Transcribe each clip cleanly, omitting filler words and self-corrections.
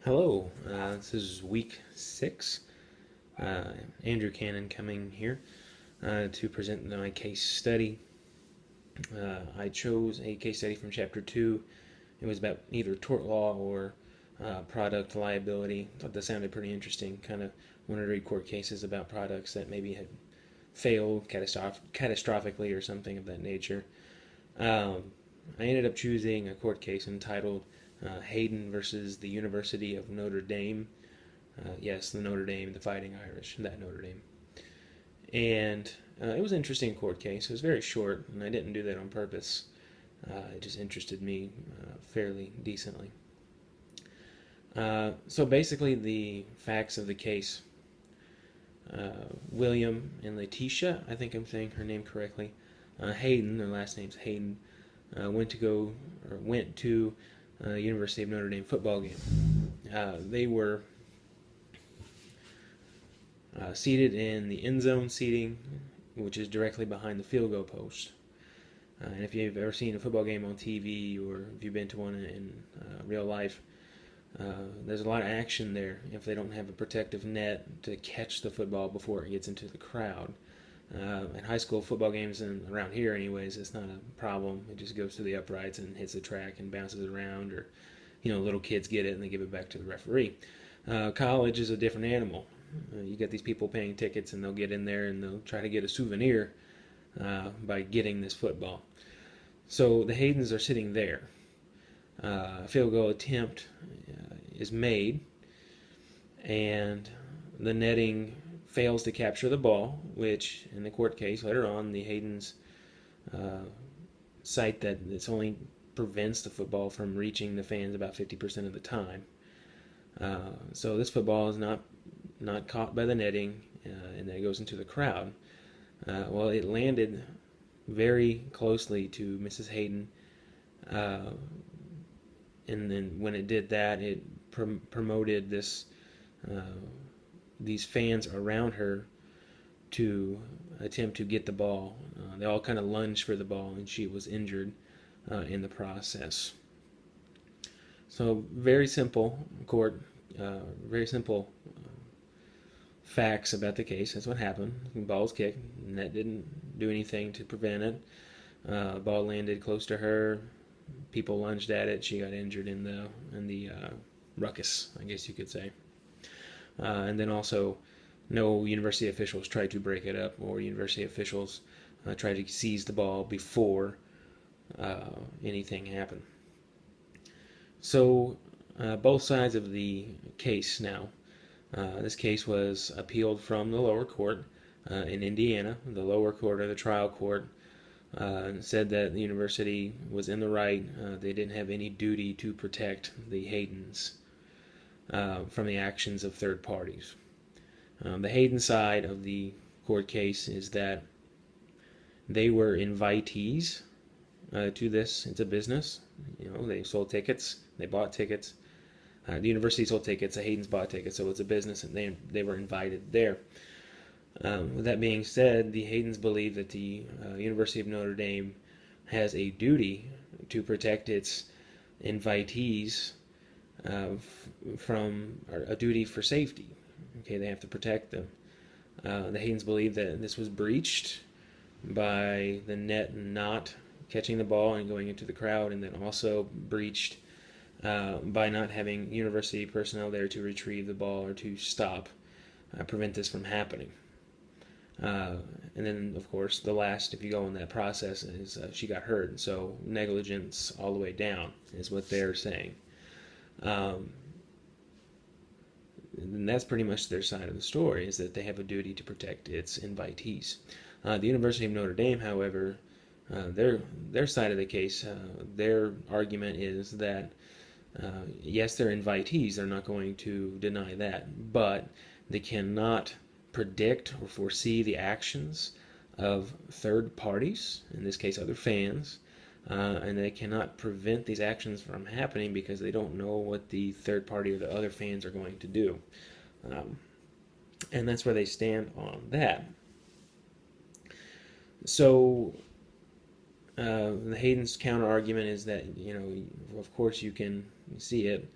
Hello, this is week 6. Uh, Andrew Cannon coming here to present my case study. I chose a case study from Chapter 2. It was about either tort law or product liability. Thought that sounded pretty interesting. Kind of wanted to read court cases about products that maybe had failed catastrophically or something of that nature. Um, I ended up choosing a court case entitled Hayden versus the University of Notre Dame. Yes, the Notre Dame, the Fighting Irish, that Notre Dame. And it was an interesting court case. It was very short, and I didn't do that on purpose. It just interested me fairly decently. So basically, the facts of the case: William and Letitia, I think I'm saying her name correctly. Hayden, their last name's Hayden, went to University of Notre Dame football game. They were seated in the end zone seating, which is directly behind the field goal post. And if you've ever seen a football game on TV or if you've been to one in real life, there's a lot of action there if they don't have a protective net to catch the football before it gets into the crowd. In high school football games, and around here anyways, it's not a problem. It just goes to the uprights and hits the track and bounces around, or little kids get it and they give it back to the referee. College is a different animal. You get these people paying tickets and they'll get in there and they'll try to get a souvenir by getting this football. So the Haydens are sitting there. A field goal attempt is made, and the netting fails to capture the ball, which in the court case later on, the Haydens cite that this only prevents the football from reaching the fans about 50% of the time. So this football is not caught by the netting, and then it goes into the crowd. Well, it landed very closely to Mrs. Hayden, and then when it did that, it promoted these fans around her to attempt to get the ball. They all kind of lunged for the ball, and she was injured in the process. So very simple court, very simple facts about the case. That's what happened. The ball was kicked, and that didn't do anything to prevent it. Ball landed close to her. People lunged at it. She got injured in the ruckus, I guess you could say. And then also, no university officials tried to break it up, or university officials tried to seize the ball before anything happened. So both sides of the case now. This case was appealed from the lower court in Indiana. The lower court, or the trial court, said that the university was in the right. They didn't have any duty to protect the Haydens from the actions of third parties. The Hayden side of the court case is that they were invitees to this. It's a business. They sold tickets. They bought tickets. The university sold tickets. The Haydens bought tickets. So it's a business, and they were invited there. With that being said, the Haydens believe that the University of Notre Dame has a duty to protect its invitees from a duty for safety. Okay, they have to protect them. The Haydens believe that this was breached by the net not catching the ball and going into the crowd, and then also breached by not having university personnel there to retrieve the ball or to prevent this from happening. And then, of course, the last, if you go in that process, is she got hurt. So negligence all the way down is what they're saying. And that's pretty much their side of the story, is that they have a duty to protect its invitees. The University of Notre Dame, however, their side of the case, their argument is that yes, they're invitees. They're not going to deny that, but they cannot predict or foresee the actions of third parties, in this case other fans, and they cannot prevent these actions from happening because they don't know what the third party or the other fans are going to do. And that's where they stand on that. So the Hayden's counter argument is that, of course you can see it.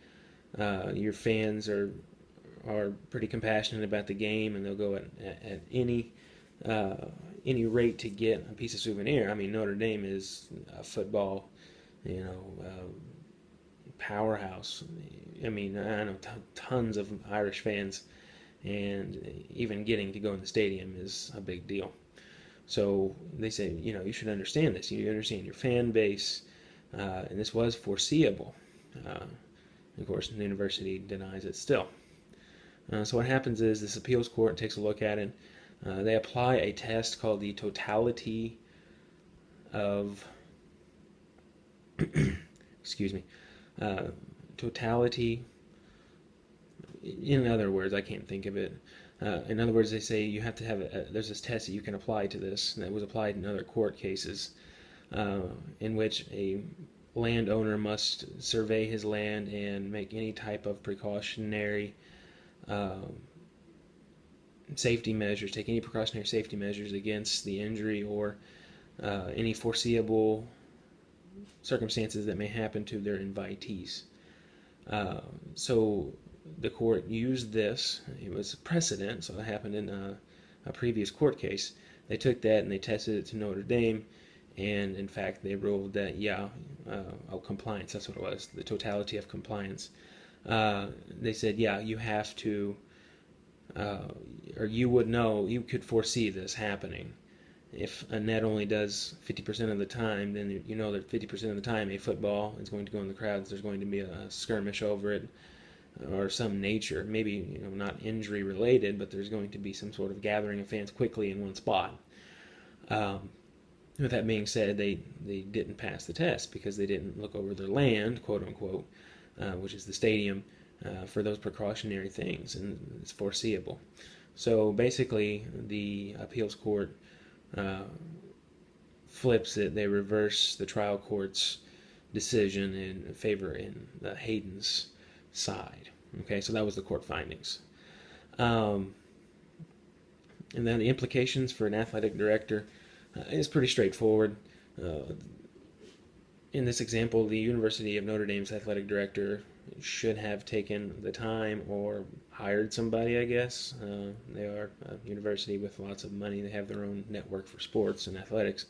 Your fans are pretty compassionate about the game, and they'll go at uh, any rate to get a piece of souvenir. I mean, Notre Dame is a football, you know, powerhouse. I mean, I know tons of Irish fans, and even getting to go in the stadium is a big deal. So they say, you know, you should understand this. You understand your fan base, and this was foreseeable. Of course, the university denies it still. So what happens is this appeals court takes a look at it. They apply a test called the totality of, excuse me, uh, totality. In other words, I can't think of it. In other words, they say you have to have there's this test that you can apply to this that was applied in other court cases, in which a landowner must survey his land and make any type of precautionary safety measures, take any precautionary safety measures against the injury or any foreseeable circumstances that may happen to their invitees. So the court used this. It was precedent, so it happened in a previous court case. They took that and they tested it to Notre Dame, and in fact they ruled that compliance, that's what it was, the totality of compliance. They said, yeah, you have to, or you would know, you could foresee this happening. If a net only does 50% of the time, then you know that 50% of the time a football is going to go in the crowds. There's going to be a skirmish over it, or some nature, maybe not injury related, but there's going to be some sort of gathering of fans quickly in one spot. With that being said, they didn't pass the test because they didn't look over their land, quote unquote, which is the stadium, for those precautionary things, and it's foreseeable. So basically, the appeals court flips it. They reverse the trial court's decision in favor in the Hayden's side. Okay, so that was the court findings. And then the implications for an athletic director is pretty straightforward. In this example, the University of Notre Dame's athletic director should have taken the time or hired somebody, I guess. They are a university with lots of money. They have their own network for sports and athletics.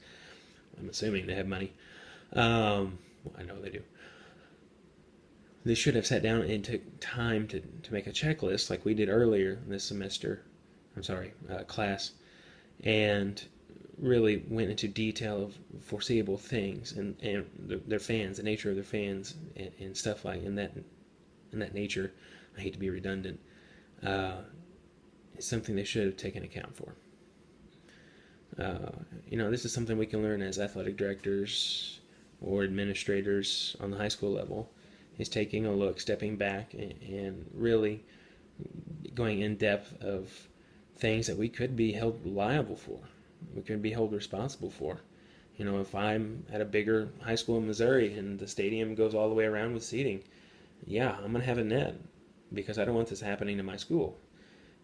I'm assuming they have money. I know they do. They should have sat down and took time to make a checklist like we did earlier this semester, class, and really went into detail of foreseeable things and their fans, the nature of their fans, and stuff like in that nature. I hate to be redundant. It's something they should have taken account for. This is something we can learn as athletic directors or administrators on the high school level, is taking a look, stepping back, and really going in depth of things that we could be held liable for. We could be held responsible for. If I'm at a bigger high school in Missouri and the stadium goes all the way around with seating, yeah, I'm going to have a net because I don't want this happening to my school.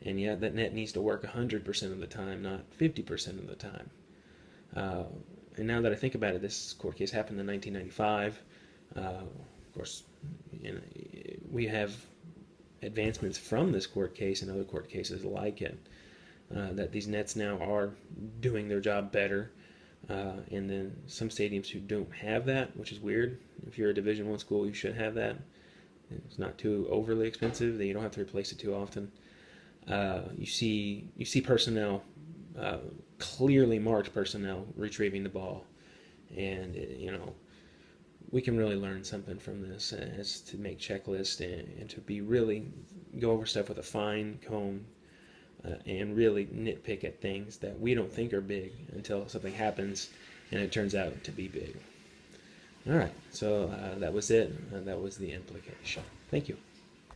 And yet that net needs to work 100% of the time, not 50% of the time. And now that I think about it, this court case happened in 1995. Of course, we have advancements from this court case and other court cases like it, that these nets now are doing their job better. And then some stadiums who don't have that, which is weird. If you're a Division I school, you should have that. It's not too overly expensive. You don't have to replace it too often. You see personnel, clearly marked personnel, retrieving the ball, and we can really learn something from this as to make checklists and to be really go over stuff with a fine comb, and really nitpick at things that we don't think are big until something happens and it turns out to be big. All right, so that was it. That was the implication. Thank you.